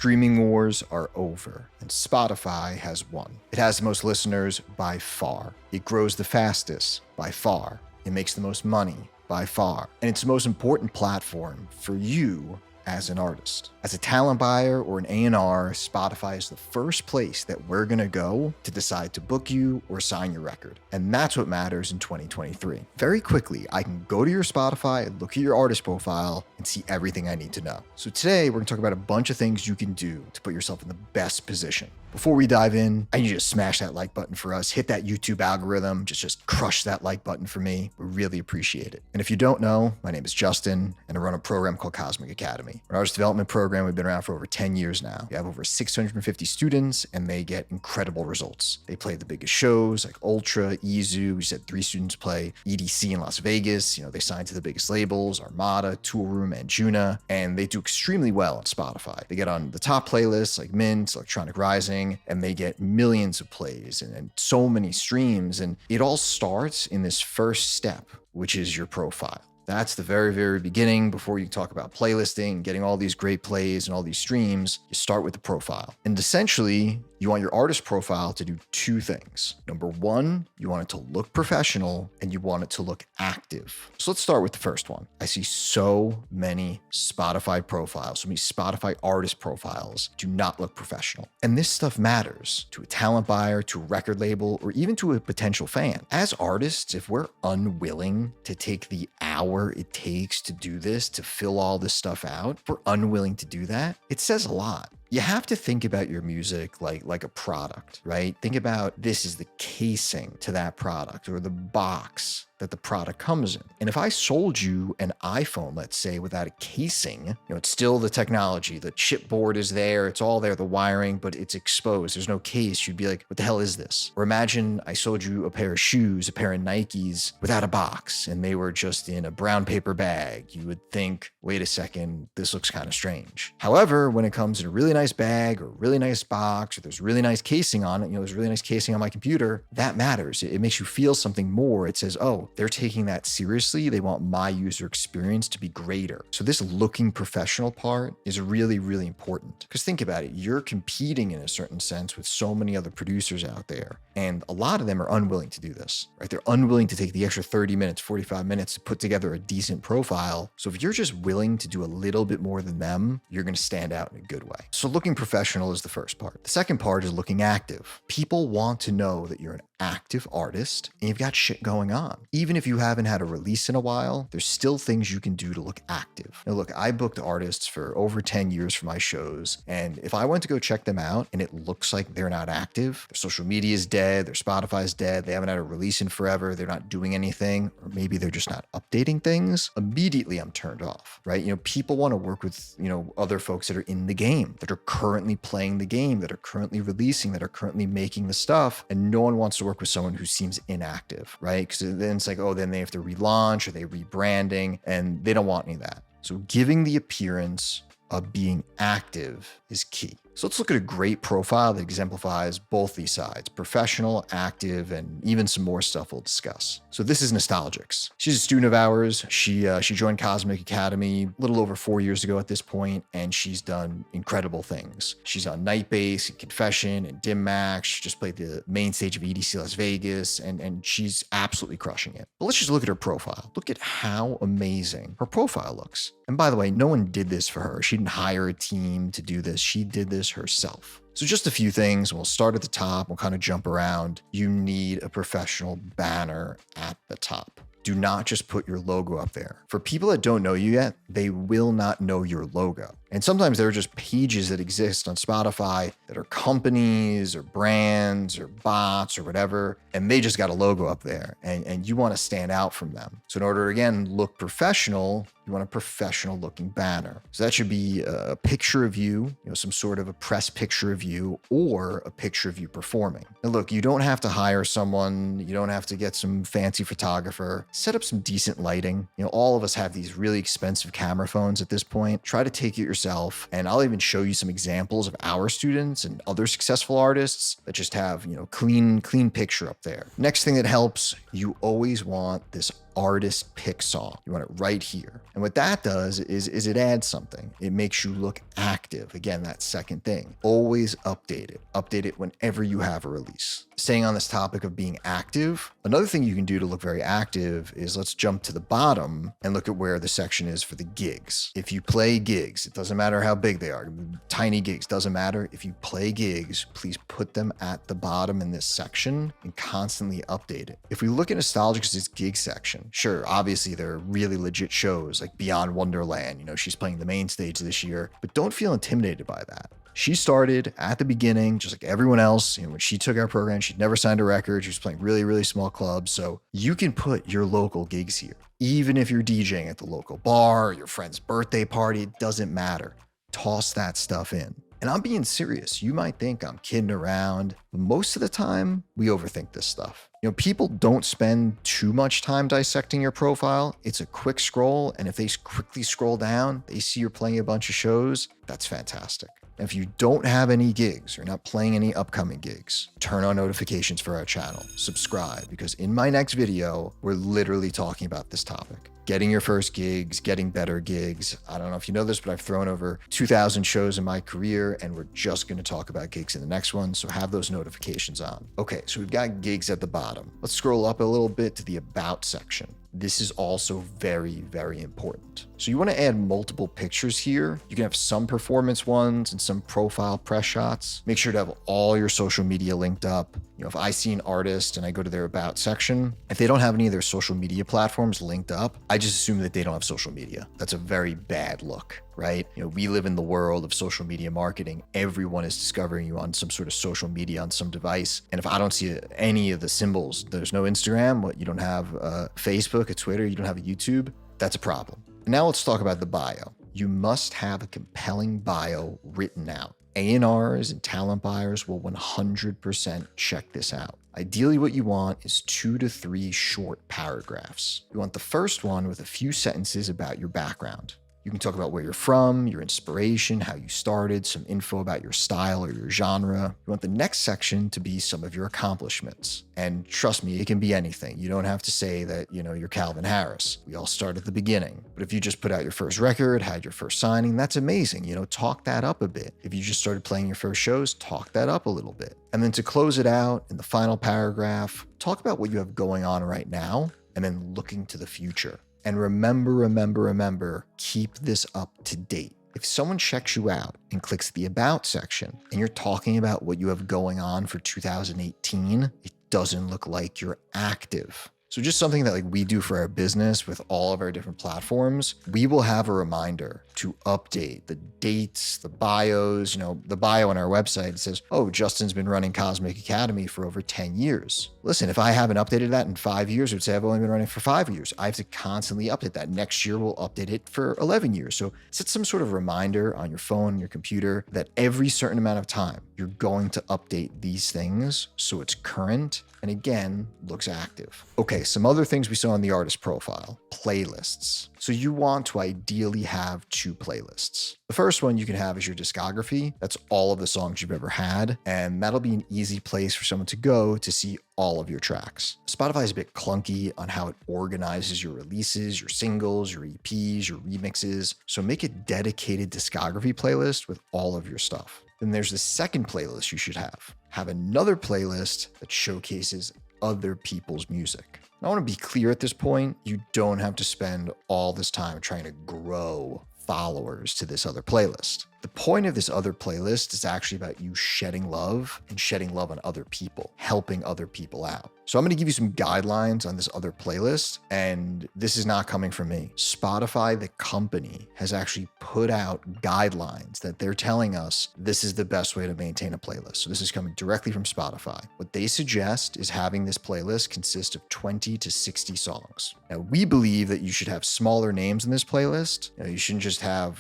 streaming wars are over, and Spotify has won. It has the most listeners by far. It grows the fastest by far. It makes the most money by far. And it's the most important platform for you as an artist. As a talent buyer or an A&R, Spotify is the first place that we're gonna go to decide to book you or sign your record. And that's what matters in 2023. Very quickly, I can go to your Spotify, look at your artist profile, and see everything I need to know. So today, we're gonna talk about a bunch of things you can do to put yourself in the best position. Before we dive in, I need you to smash that like button for us, hit that YouTube algorithm, just crush that like button for me. We really appreciate it. And if you don't know, my name is Justin, and I run a program called Cosmic Academy. An artist development program, we've been around for over 10 years now. We have over 650 students, and they get incredible results. They play the biggest shows like Ultra, Izu. We just had 3 students play EDC in Las Vegas. They signed to the biggest labels, Armada, Toolroom, Anjuna, and they do extremely well on Spotify. They get on the top playlists like Mint, Electronic Rising, and they get millions of plays and so many streams. And it all starts in this first step, which is your profile. That's the very, very beginning. Before you talk about playlisting, getting all these great plays and all these streams, you start with the profile. And essentially, you want your artist profile to do 2 things. Number 1, you want it to look professional and you want it to look active. So let's start with the first one. I see so many Spotify profiles, so many Spotify artist profiles do not look professional. And this stuff matters to a talent buyer, to a record label, or even to a potential fan. As artists, if we're unwilling to take the hour it takes to do this, to fill all this stuff out, if we're unwilling to do that, it says a lot. You have to think about your music like a product, right? Think about this is the casing to that product or the box that the product comes in. And if I sold you an iPhone, let's say, without a casing, it's still the technology, the chipboard is there, it's all there, the wiring, but it's exposed. There's no case. You'd be like, what the hell is this? Or imagine I sold you a pair of shoes, a pair of Nikes without a box, and they were just in a brown paper bag. You would think, wait a second, this looks kind of strange. However, when it comes in a really nice bag or a really nice box, or there's really nice casing on it, there's really nice casing on my computer, that matters. It makes you feel something more. It says, oh, they're taking that seriously. They want my user experience to be greater. So this looking professional part is really, really important. Because think about it, you're competing in a certain sense with so many other producers out there. And a lot of them are unwilling to do this, right? They're unwilling to take the extra 30 minutes, 45 minutes to put together a decent profile. So if you're just willing to do a little bit more than them, you're going to stand out in a good way. So looking professional is the first part. The second part is looking active. People want to know that you're an active artist and you've got shit going on. Even if you haven't had a release in a while, there's still things you can do to look active. Now look, I booked artists for over 10 years for my shows, and if I went to go check them out and it looks like they're not active, their social media is dead, their Spotify's dead, they haven't had a release in forever, they're not doing anything, or maybe they're just not updating things, immediately I'm turned off, right? People want to work with, other folks that are in the game, that are currently playing the game, that are currently releasing, that are currently making the stuff, and no one wants to work with someone who seems inactive, right? Because then it's like, oh, then they have to relaunch or they rebranding, and they don't want any of that. So giving the appearance of being active is key. So let's look at a great profile that exemplifies both these sides, professional, active, and even some more stuff we'll discuss. So this is Nostalgics. She's a student of ours. She joined Cosmic Academy a little over 4 years ago at this point, and she's done incredible things. She's on Nightbase and Confession and Dim Max. She just played the main stage of EDC Las Vegas, and she's absolutely crushing it. But let's just look at her profile. Look at how amazing her profile looks. And by the way, no one did this for her. She didn't hire a team to do this. She did this herself. So just a few things. We'll start at the top. We'll kind of jump around. You need a professional banner at the top. Do not just put your logo up there. For people that don't know you yet, they will not know your logo. And sometimes there are just pages that exist on Spotify that are companies or brands or bots or whatever, and they just got a logo up there, and you want to stand out from them. So in order to, again, look professional, you want a professional looking banner. So that should be a picture of you, some sort of a press picture of you, or a picture of you performing. Now look, you don't have to hire someone. You don't have to get some fancy photographer. Set up some decent lighting. All of us have these really expensive camera phones at this point. Try to take it yourself. And I'll even show you some examples of our students and other successful artists that just have, clean picture up there. Next thing that helps, you always want this artist pick song. You want it right here. And what that does is it adds something. It makes you look active. Again, that second thing. Always update it. Update it whenever you have a release. Staying on this topic of being active, another thing you can do to look very active is let's jump to the bottom and look at where the section is for the gigs. If you play gigs, it doesn't matter how big they are. Tiny gigs, doesn't matter. If you play gigs, please put them at the bottom in this section and constantly update it. If we look at Nostalgica's gig section, sure, obviously there are really legit shows like Beyond Wonderland. You know, she's playing the main stage this year, but don't feel intimidated by that. She started at the beginning, just like everyone else. You know, when she took our program, she'd never signed a record. She was playing really, really small clubs. So you can put your local gigs here. Even if you're DJing at the local bar, your friend's birthday party, it doesn't matter. Toss that stuff in. And I'm being serious. You might think I'm kidding around, but most of the time, we overthink this stuff. You know, people don't spend too much time dissecting your profile. It's a quick scroll, and if they quickly scroll down, they see you're playing a bunch of shows. That's fantastic. If you don't have any gigs or not playing any upcoming gigs, turn on notifications for our channel, subscribe, because in my next video, we're literally talking about this topic. Getting your first gigs, getting better gigs. I don't know if you know this, but I've thrown over 2,000 shows in my career, and we're just going to talk about gigs in the next one, so have those notifications on. Okay, so we've got gigs at the bottom. Let's scroll up a little bit to the About section. This is also very, very important. So you want to add multiple pictures here. You can have some performance ones and some profile press shots. Make sure to have all your social media linked up. You know, if I see an artist and I go to their About section, if they don't have any of their social media platforms linked up, I just assume that they don't have social media. That's a very bad look, right? You know, we live in the world of social media marketing. Everyone is discovering you on some sort of social media on some device. And if I don't see any of the symbols, there's no Instagram, what, you don't have Facebook, a Twitter, you don't have a YouTube, that's a problem. Now let's talk about the bio. You must have a compelling bio written out. A&Rs and talent buyers will 100% check this out. Ideally, what you want is 2 to 3 short paragraphs. You want the first one with a few sentences about your background. You can talk about where you're from, your inspiration, how you started, some info about your style or your genre. You want the next section to be some of your accomplishments. And trust me, it can be anything. You don't have to say that, you know, you're Calvin Harris. We all start at the beginning. But if you just put out your first record, had your first signing, that's amazing. You know, talk that up a bit. If you just started playing your first shows, talk that up a little bit. And then to close it out, in the final paragraph, talk about what you have going on right now, and then looking to the future. And remember, keep this up to date. If someone checks you out and clicks the About section and you're talking about what you have going on for 2018, it doesn't look like you're active. So just something that like we do for our business with all of our different platforms, we will have a reminder to update the dates, the bios. You know, the bio on our website, it says, oh, Justin's been running Cosmic Academy for over 10 years. Listen, if I haven't updated that in 5 years, it would say I've only been running for 5 years. I have to constantly update that. Next year, we'll update it for 11 years. So set some sort of reminder on your phone, your computer, that every certain amount of time, you're going to update these things so it's current and again, looks active. Okay, some other things we saw in the artist profile, playlists. So you want to ideally have 2 playlists. The first one you can have is your discography. That's all of the songs you've ever had. And that'll be an easy place for someone to go to see all of your tracks. Spotify is a bit clunky on how it organizes your releases, your singles, your EPs, your remixes. So make a dedicated discography playlist with all of your stuff. Then there's the second playlist you should have. Have another playlist that showcases other people's music. I want to be clear at this point, you don't have to spend all this time trying to grow followers to this other playlist. The point of this other playlist is actually about you shedding love and shedding love on other people, helping other people out. So I'm going to give you some guidelines on this other playlist, and this is not coming from me. Spotify, the company, has actually put out guidelines that they're telling us this is the best way to maintain a playlist. So this is coming directly from Spotify. What they suggest is having this playlist consist of 20 to 60 songs. Now, we believe that you should have smaller names in this playlist. You shouldn't just have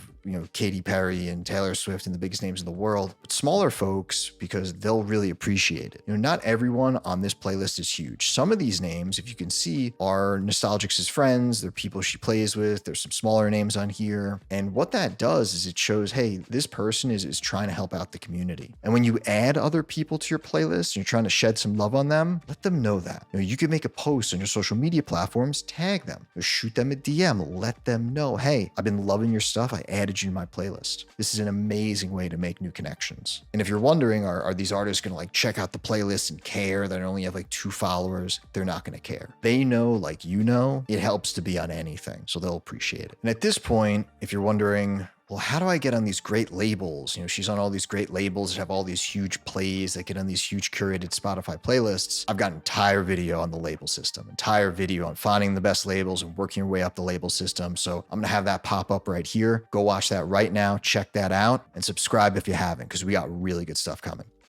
Katy Perry and Taylor Swift and the biggest names in the world, but smaller folks, because they'll really appreciate it. Not everyone on this playlist is huge. Some of these names, if you can see, are Nostalgic's friends. They're people she plays with. There's some smaller names on here. And what that does is it shows, hey, this person is trying to help out the community. And when you add other people to your playlist and you're trying to shed some love on them, let them know that. You can make a post on your social media platforms, tag them, or shoot them a DM, let them know, hey, I've been loving your stuff. I added you to my playlist. This is an amazing way to make new connections. And if you're wondering, are these artists going to like check out the playlist and care that I only have like 2 followers? They're not going to care. They know, like it helps to be on anything, so they'll appreciate it. And at this point, if you're wondering, well, how do I get on these great labels? She's on all these great labels that have all these huge plays that get on these huge curated Spotify playlists. I've got an entire video on the label system, entire video on finding the best labels and working your way up the label system. So I'm going to have that pop up right here. Go watch that right now. Check that out and subscribe if you haven't, because we got really good stuff coming.